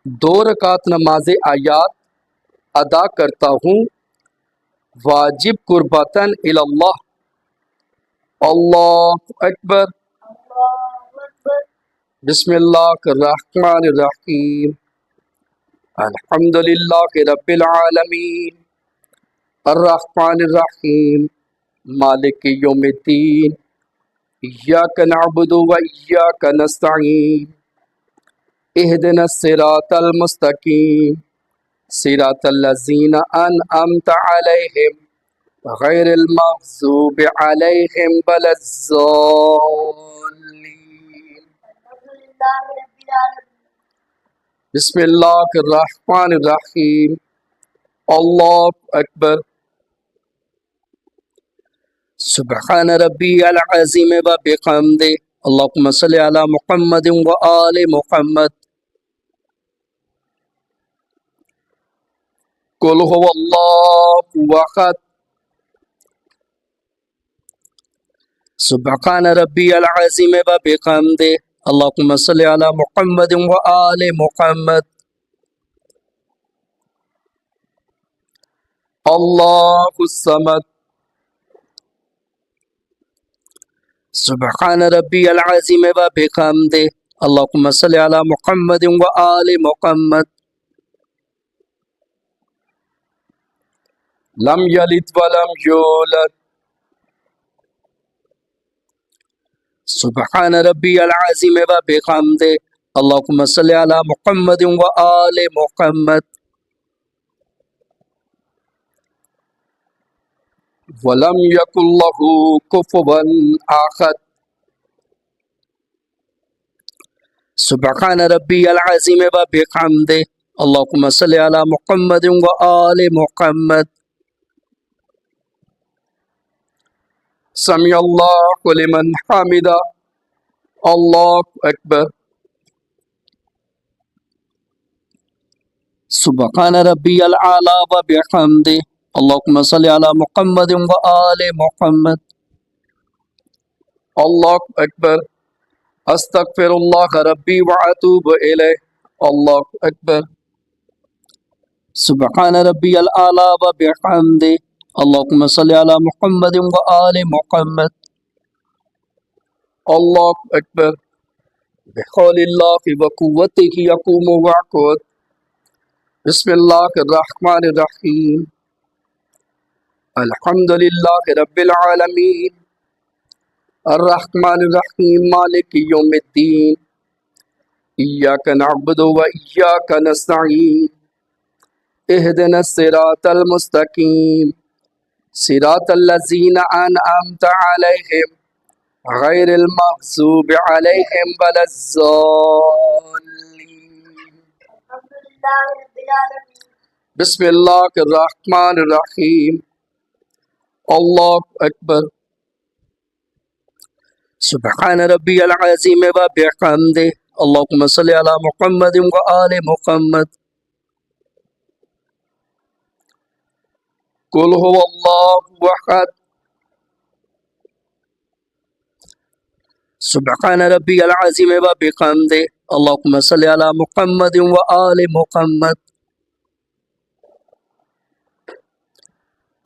दो रकात नमाज आयात अदा करता हूँ वाजिब कुर्बतन इल्लाह। अल्लाह अकबर। बिस्मिल्लाहिर्रहमानिर्रहीम। अल्हम्दुलिल्लाहि रब्बिल आलमीन अर्रहमानिर्रहीम मालिकि यौमिद्दीन इय्याका नअबुदु व इय्याका नस्तईन इहदिनस सिरातल मुस्तकीम सिरातल लज़ीना अनअमता अलैहिम गैरिल मग़ज़ूबि अलैहिम वलज़्ज़ालिन। बिस्मिल्लाहिर्रहमानिर्रहीम। अल्लाहु अकबर। सुब्हान रब्बियल अज़ीम व बिहम्दि। अल्लाहुम्मा सल्लि अला मुहम्मदिन व आलि मुहम्मद। कुल हुवल्लाहु अहद। सुब्हान रब्बियल अज़ीम व बिहम्दि। अल्लाहुम्मा सल्लि अला मुहम्मदिन व आलि मुहम्मद। अल्लाहुस समद। सुब्हान रब्बियल अज़ीम व बिहम्दि। अल्लाहुम्मा सल्लि अला मुहम्मदिन व आलि मुहम्मद। लम यलिद व लम यूलद। सुब्हान रब्बियल अज़ीम व बिहम्दि। अल्लाहुम्मा सल्लि अला मुहम्मदिन व आलि मुहम्मद। वलम यकुल लहू कुफुवन अहद। सुब्हान रब्बियल अज़ीम व बिहम्दि। अल्लाहुम्मा सल्लि अला मुहम्मदिन व आलि मुहम्मद। समी अल्लाहु लिमन हमिदा। अल्लाहु अकबर। सुब्हान रब्बियल आला व बिहम्दि। अल्लाहुम्मा सल्लि अला मुहम्मदिन व आलि मुहम्मद। अल्लाहु अकबर। अस्तगफिरुल्लाह रब्बी व अतूबु इलैह। अल्लाहु अकबर। सुब्हान रब्बियल आला व बिहम्दि। अल्लाहुम्मा सल्लि अला मुहम्मदिन व आलि मुहम्मद। अल्लाहु अकबर। बिहौलिल्लाहि व कुव्वतिही यक़ूमु व यक़ऊद। बिस्मिल्लाहिर्रहमानिर्रहीम। अल्हम्दुलिल्लाहि रब्बिल आलमीन अर्रहमानिर्रहीम मालिकि यौमिद्दीन इय्याका नअबुदु व इय्याका नस्तईन इहदिनस सिरातल मुस्तकीम सिरातल लज़ीना अनअमता अलैहिम गैरिल मग़ज़ूबि अलैहिम वलज़्ज़ालिन। बिस्मिल्लाहिर्रहमानिर्रहीम। अल्लाहु अकबर। सुब्हान रब्बियल अज़ीम व बिहम्दि। अल्लाहुम्मा सल्लि अला मुहम्मदिन व आलि मुहम्मद। कुल हुवल्लाहु अहद। सुब्हान रब्बियल अज़ीम व बिहम्दि। अल्लाहुम्मा सल्लि अला मुहम्मदिन व आलि मुहम्मद।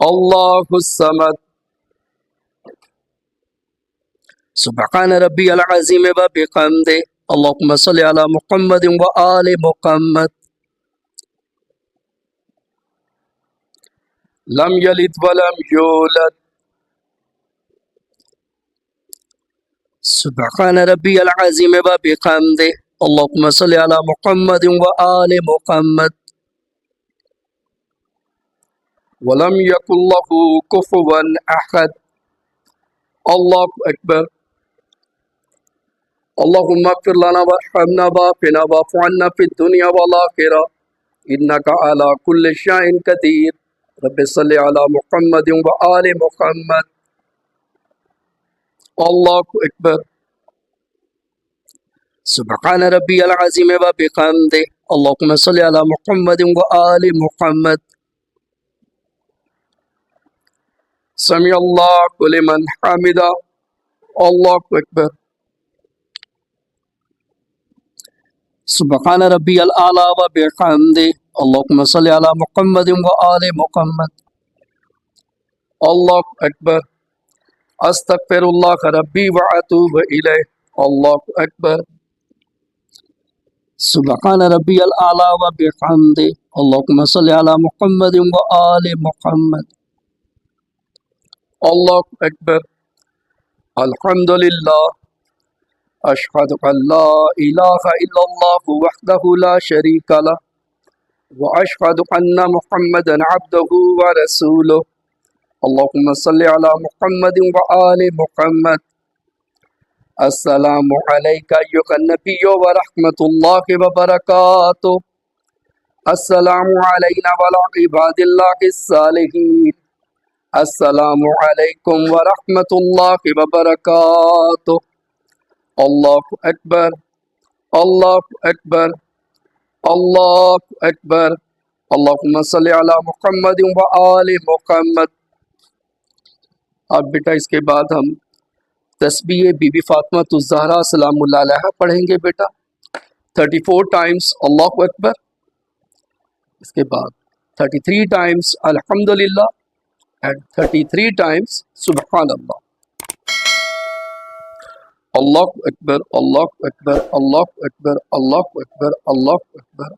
अल्लाहुस समद। सुब्हान रब्बियल अज़ीम व बिहम्दि। अल्लाहुम्मा सल्लि अला मुहम्मदिन व आलि मुहम्मद। लम यलिद व लम यूलद। सुब्हान रब्बियल अज़ीम व बिहम्दि। अल्लाहुम्मा सल्लि अला मुहम्मदिन व आलि मुहम्मद। वलम यकुल लहू कुफुवन अहद। अल्लाहु अकबर। अल्लाहुम्मा इग़फिर लना वरहमना वाफ़िना वाफ़ु अन्ना फ़िद दुनिया वल आख़िरह इन्नका अला कुल्लि शैइन क़दीर। रब्बि सल्लि अला मुहम्मदिन व आलि मुहम्मद। अल्लाहु अकबर। सुब्हान रब्बियल अज़ीम व बिहम्दि। अल्लाहुम्मा सल्लि अला मुहम्मदिन व आलि मुहम्मद। समी अल्लाहु लिमन हमिदा। अल्लाहु अकबर। सुबहान रब्बियल आला व बिहम्दि अल्लाहुम्मा सल्लि अला मुहम्मदिन व आले मुहम्मद। अल्लाहु अकबर। अस्तगफिरुल्लाह रब्बी व अतूबु इलैह। अल्लाहु अकबर। सुबहान रब्बियल आला व बिहम्दि अल्लाहुम्मा सल्लि अला मुहम्मदिन व आले मुहम्मद। अल्लाहु अकबर। अल्हम्दुलिल्लाह। अशहदु अल्ला इलाहा इल्लल्लाहु वहदहु ला शरीका लह व अशहदु अन्ना मुहम्मदन अब्दुहु व रसूलुहु। अल्लाहुम्मा सल्लि अला मुहम्मदिन व आले मुहम्मद। अस्सलामु अलैका अय्युहन नबिय्यु व रहमतुल्लाहि व बरकातुहु। अस्सलामु अलैना व अला इबादिल्लाहिस सालिहीन। अस्सलामु अलैकुम व रहमतुल्लाहि व बरकातुहु। अल्लाहु अकबर। अल्लाहु अकबर। अल्लाहु अकबर। अल्लाहुम्मा सल्लि अला मुहम्मदिन व आले मुहम्मद। अब बेटा इसके बाद हम तस्बीह बीबी फातिमा ज़हरा सलामुल्लाह अलैहा पढ़ेंगे बेटा 34 टाइम्स अल्लाहु अकबर। इसके बाद 33 टाइम्स अल्हम्दुलिल्लाह एंड 33 टाइम्स सुबहान अल्लाह। अल्लाहु अकबर। अल्लाहु अकबर। अल्लाहु अकबर। अल्लाहु अकबर। अल्लाहु अकबर।